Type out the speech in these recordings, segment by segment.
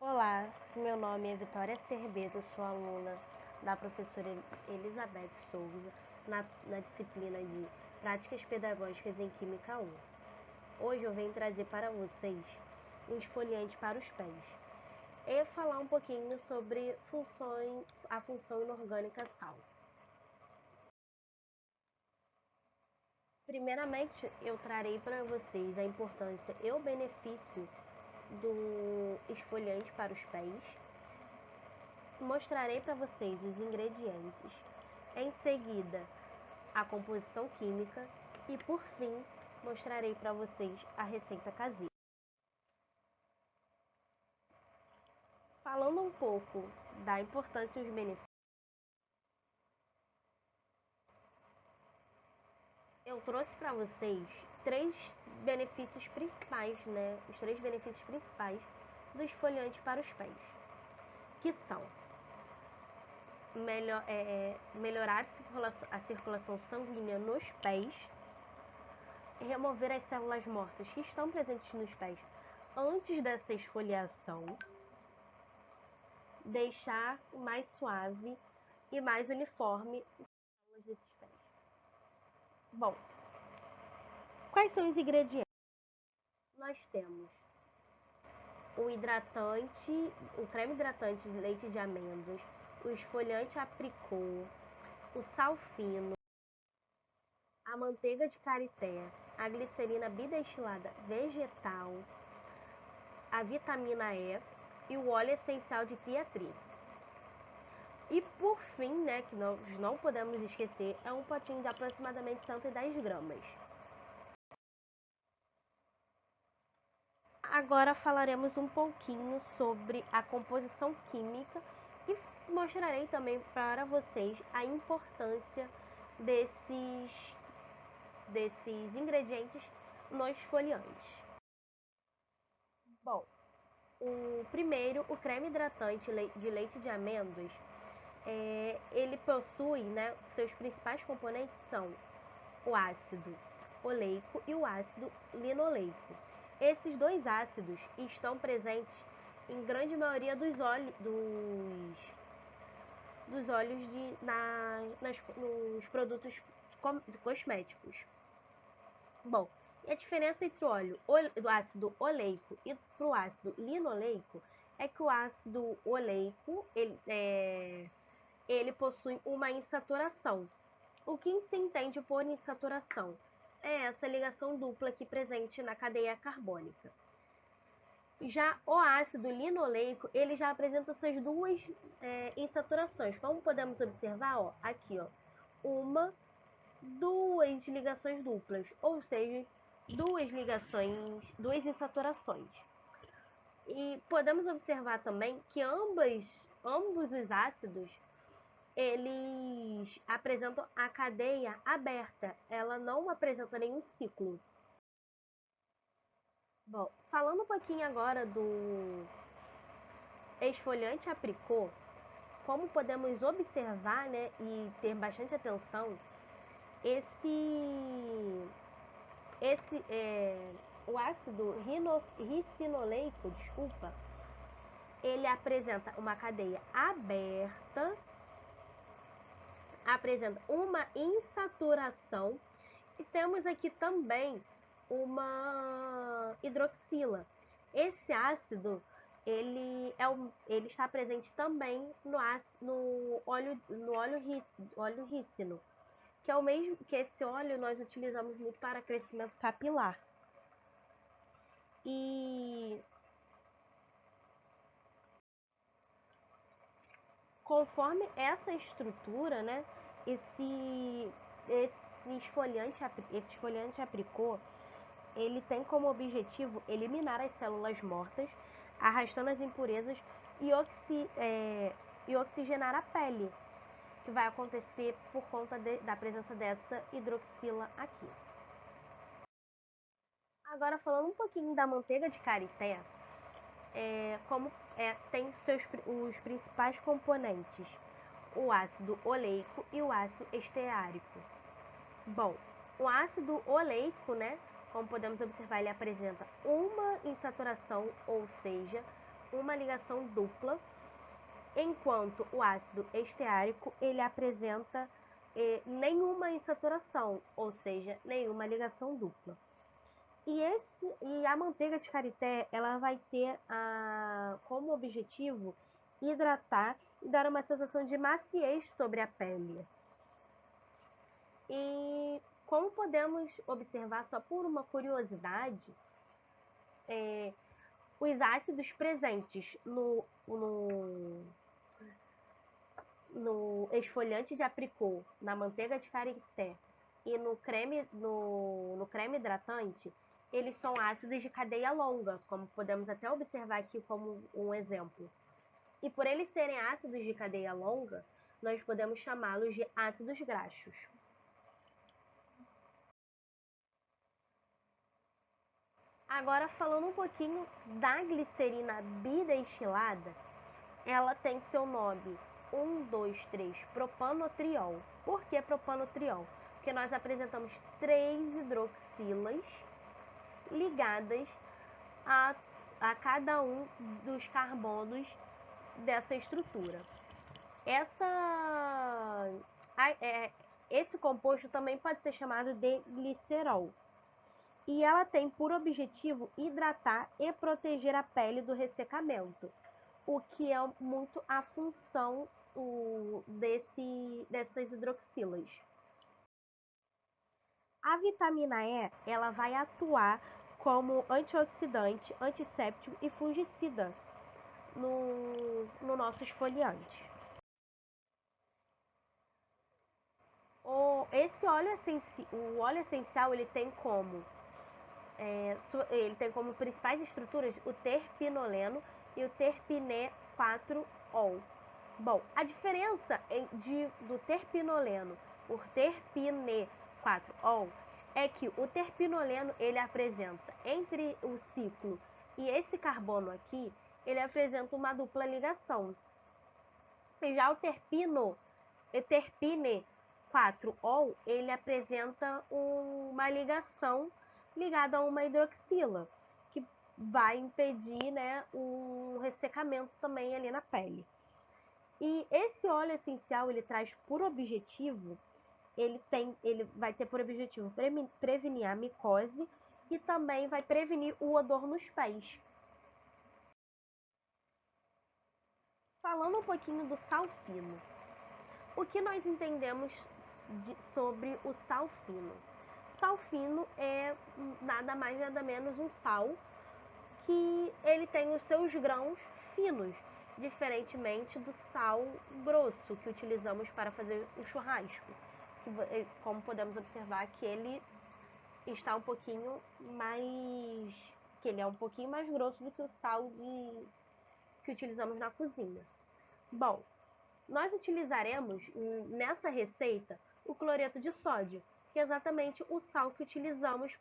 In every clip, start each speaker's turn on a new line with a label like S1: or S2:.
S1: Olá, meu nome é Vitória Cerbeto, sou aluna da professora Elizabeth Souza na disciplina de Práticas Pedagógicas em Química 1. Hoje eu venho trazer para vocês um esfoliante para os pés e falar um pouquinho sobre a função inorgânica sal. Primeiramente, eu trarei para vocês a importância e o benefício do esfoliante para os pés. Mostrarei para vocês os ingredientes, em seguida a composição química e, por fim, mostrarei para vocês a receita caseira. Falando um pouco da importância e os benefícios, eu trouxe para vocês três benefícios principais, Os três benefícios principais do esfoliante para os pés, que são melhorar a circulação sanguínea nos pés, remover as células mortas que estão presentes nos pés antes dessa esfoliação, deixar mais suave e mais uniforme as células desses pés. Bom, quais são os ingredientes? Nós temos o hidratante, o creme hidratante de leite de amêndoas, o esfoliante apricot, o sal fino, a manteiga de karité, a glicerina bidestilada vegetal, a vitamina E e o óleo essencial de pia tree. E por fim, que nós não podemos esquecer, é um potinho de aproximadamente 110 gramas. Agora falaremos um pouquinho sobre a composição química e mostrarei também para vocês a importância desses ingredientes no esfoliante. Bom, o primeiro, o creme hidratante de leite de amêndoas, ele possui, seus principais componentes são o ácido oleico e o ácido linoleico. Esses dois ácidos estão presentes em grande maioria dos óleos nos produtos cosméticos. Bom, e a diferença entre do ácido oleico e o ácido linoleico é que o ácido oleico ele possui uma insaturação. O que se entende por insaturação? É essa ligação dupla aqui presente na cadeia carbônica. Já o ácido linoleico, ele já apresenta essas duas insaturações. Como podemos observar, aqui, duas ligações duplas, ou seja, duas insaturações. E podemos observar também que ambos os ácidos, eles apresentam a cadeia aberta, ela não apresenta nenhum ciclo. Bom, falando um pouquinho agora do esfoliante apricot, como podemos observar, e ter bastante atenção, o ácido ricinoleico, ele apresenta uma cadeia aberta, apresenta uma insaturação e temos aqui também uma hidroxila. Esse ácido ele está presente também no óleo rícino, que é o mesmo que esse óleo nós utilizamos muito para crescimento capilar. E conforme essa estrutura, esse esfoliante apricot, ele tem como objetivo eliminar as células mortas, arrastando as impurezas e oxigenar a pele, que vai acontecer por conta da presença dessa hidroxila aqui. Agora, falando um pouquinho da manteiga de karité, tem os principais componentes, o ácido oleico e o ácido esteárico. Bom, o ácido oleico, como podemos observar, ele apresenta uma insaturação, ou seja, uma ligação dupla, enquanto o ácido esteárico ele apresenta nenhuma insaturação, ou seja, nenhuma ligação dupla. E a manteiga de karité, ela vai ter como objetivo hidratar e dar uma sensação de maciez sobre a pele. E como podemos observar, só por uma curiosidade, os ácidos presentes no esfoliante de apricot, na manteiga de karité e no creme hidratante, eles são ácidos de cadeia longa, como podemos até observar aqui como um exemplo. E por eles serem ácidos de cadeia longa, nós podemos chamá-los de ácidos graxos. Agora, falando um pouquinho da glicerina bidestilada, ela tem seu nome 1,2,3-propanotriol. Por que propanotriol? Porque nós apresentamos 3 hidroxilas ligadas a cada um dos carbonos dessa estrutura. Esse composto também pode ser chamado de glicerol. E ela tem por objetivo hidratar e proteger a pele do ressecamento, o que é muito a função dessas hidroxilas. A vitamina E, ela vai atuar como antioxidante, antisséptico e fungicida no nosso esfoliante. O óleo essencial ele tem como principais estruturas o terpinoleno e o terpine 4-ol. Bom, a diferença do terpinoleno por terpine 4-ol é que o terpinoleno ele apresenta entre o ciclo e esse carbono aqui, ele apresenta uma dupla ligação. E já o terpine 4-ol, ele apresenta uma ligação ligada a uma hidroxila, que vai impedir, né, o ressecamento também ali na pele. E esse óleo essencial, ele traz por objetivo, ele vai ter por objetivo prevenir a micose e também vai prevenir o odor nos pés. Falando um pouquinho do sal fino. O que nós entendemos sobre o sal fino? Sal fino é nada mais nada menos um sal que ele tem os seus grãos finos, diferentemente do sal grosso que utilizamos para fazer o churrasco, como podemos observar que ele está um pouquinho mais, que ele é um pouquinho mais grosso do que o sal que utilizamos na cozinha. Bom, nós utilizaremos nessa receita o cloreto de sódio, que é exatamente o sal que utilizamos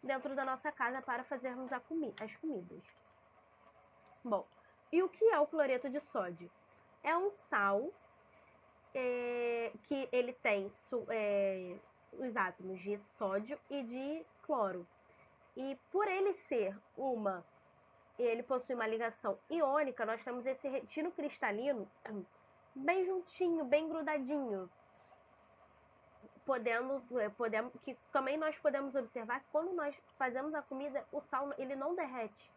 S1: dentro da nossa casa para fazermos as comidas. Bom, e o que é o cloreto de sódio? É um sal que ele tem os átomos de sódio e de cloro. E por ele ele possui uma ligação iônica, nós temos esse retino cristalino bem juntinho, bem grudadinho. Que também nós podemos observar que quando nós fazemos a comida, o sal ele não derrete.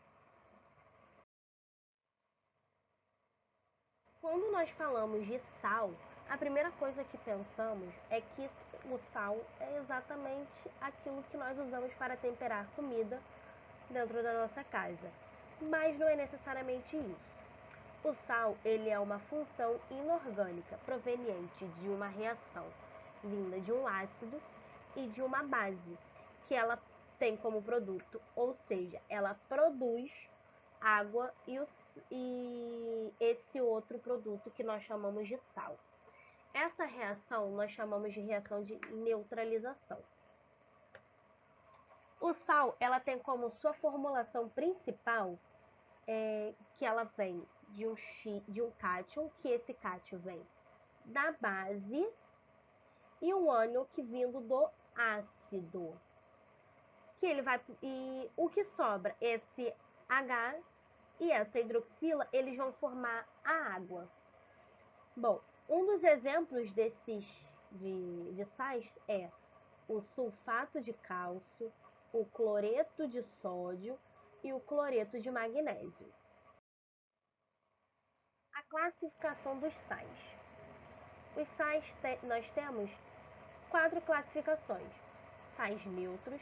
S1: Quando nós falamos de sal, a primeira coisa que pensamos é que o sal é exatamente aquilo que nós usamos para temperar comida dentro da nossa casa. Mas não é necessariamente isso. O sal ele é uma função inorgânica proveniente de uma reação vinda de um ácido e de uma base que ela tem como produto, ou seja, ela produz água e esse outro produto que nós chamamos de sal. Essa reação nós chamamos de reação de neutralização. O sal ela tem como sua formulação principal que ela vem de um cátion, que esse cátion vem da base, e um ânion que vindo do ácido. E o que sobra? Esse H e essa hidroxila, eles vão formar a água. Bom, um dos exemplos desses de sais é o sulfato de cálcio, o cloreto de sódio e o cloreto de magnésio. A classificação dos sais. Os sais, nós temos 4 classificações: sais neutros,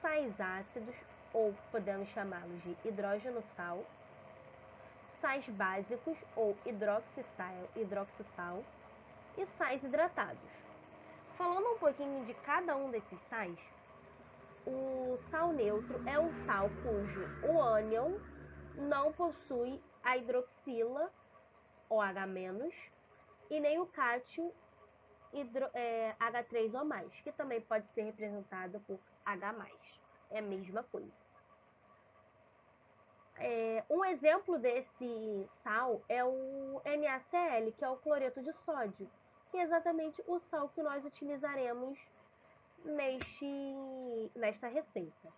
S1: sais ácidos, ou podemos chamá-los de hidrogeno-sal, sais básicos, ou hidroxissal, e sais hidratados. Falando um pouquinho de cada um desses sais, o sal neutro é um sal cujo o ânion não possui a hidroxila, OH-, e nem o cátion H3 ou mais, que também pode ser representado por H+. É a mesma coisa. Um exemplo desse sal é o NaCl, que é o cloreto de sódio, que é exatamente o sal que nós utilizaremos nesta receita.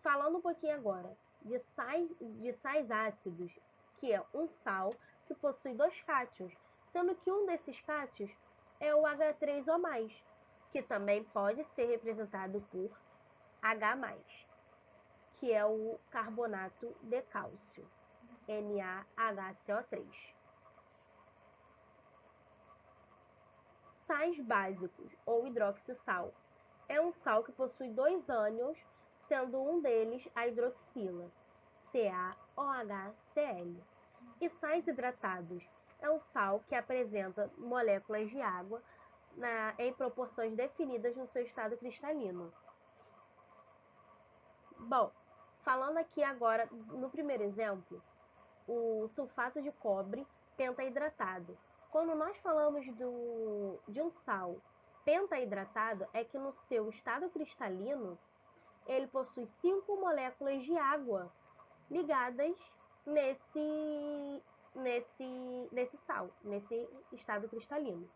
S1: Falando um pouquinho agora de sais ácidos, que é um sal que possui 2 cátions, sendo que um desses cátions é o H3 ou mais, que também pode ser representado por H+, que é o carbonato de cálcio, NaHCO3. Sais básicos, ou hidroxissal, é um sal que possui 2 ânions, sendo um deles a hidroxila, CaOHCl. E sais hidratados é um sal que apresenta moléculas de água em proporções definidas no seu estado cristalino. Bom, falando aqui agora no primeiro exemplo, o sulfato de cobre pentaidratado. Quando nós falamos de um sal pentaidratado, é que no seu estado cristalino ele possui 5 moléculas de água ligadas nesse sal, nesse estado cristalino.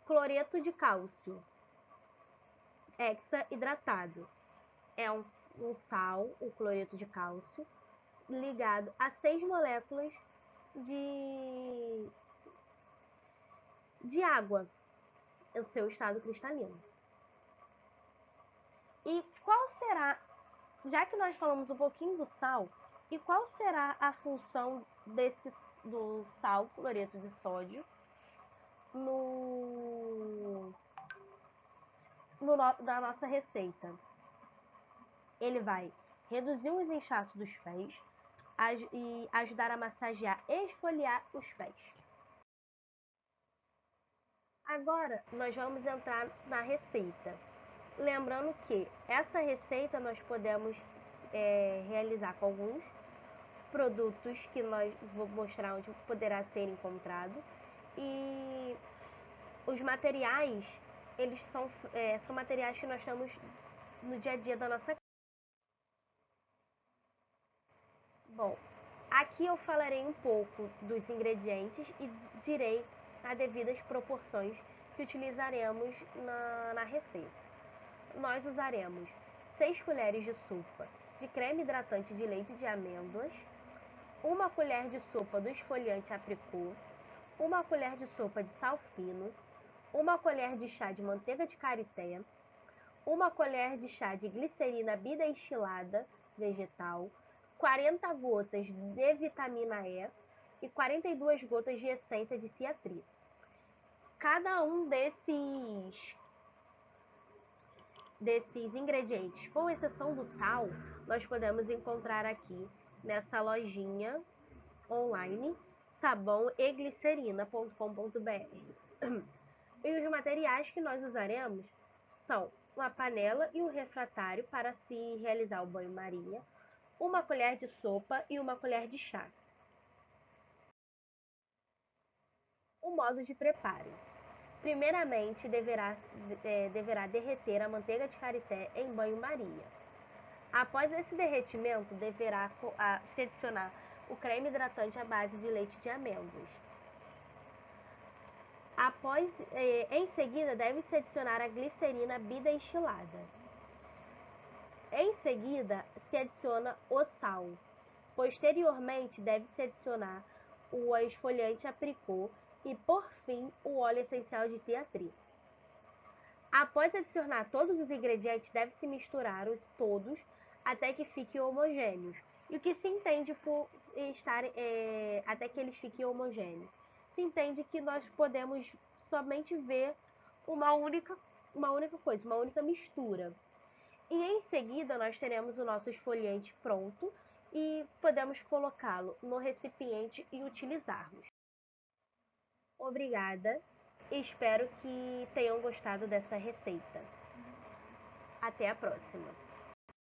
S1: Cloreto de cálcio hexaidratado é um sal, o cloreto de cálcio, ligado a 6 moléculas de água no seu estado cristalino. E qual será, já que nós falamos um pouquinho do sal, e qual será a função do sal cloreto de sódio da nossa receita? Ele vai reduzir os inchaços dos pés e ajudar a massagear e esfoliar os pés. Agora, nós vamos entrar na receita. Lembrando que essa receita nós podemos realizar com alguns produtos que nós vou mostrar onde poderá ser encontrado. E os materiais, eles são materiais que nós temos no dia a dia da nossa casa. Bom, aqui eu falarei um pouco dos ingredientes e direi as devidas proporções que utilizaremos na receita. Nós usaremos 6 colheres de sopa de creme hidratante de leite de amêndoas, 1 colher de sopa do esfoliante apricot, 1 colher de sopa de sal fino, 1 colher de chá de manteiga de karité, 1 colher de chá de glicerina bidestilada vegetal, 40 gotas de vitamina E e 42 gotas de essência de tea tree. Cada um desses ingredientes, com exceção do sal, nós podemos encontrar aqui nessa lojinha online sabãoeglicerina.com.br. E os materiais que nós usaremos são uma panela e um refratário para se realizar o banho-maria, 1 colher de sopa e 1 colher de chá. O modo de preparo. Primeiramente, deverá derreter a manteiga de karité em banho-maria. Após esse derretimento, deverá se adicionar o creme hidratante à base de leite de amêndoas. Em seguida, deve-se adicionar a glicerina bidestilada. Em seguida, se adiciona o sal. Posteriormente, deve-se adicionar o esfoliante apricot e, por fim, o óleo essencial de teatri. Após adicionar todos os ingredientes, deve-se misturar todos até que fiquem homogêneos. E o que se entende por estar até que eles fiquem homogêneos? Se entende que nós podemos somente ver uma única coisa, uma única mistura. E em seguida nós teremos o nosso esfoliante pronto e podemos colocá-lo no recipiente e utilizarmos. Obrigada, espero que tenham gostado dessa receita. Até a próxima!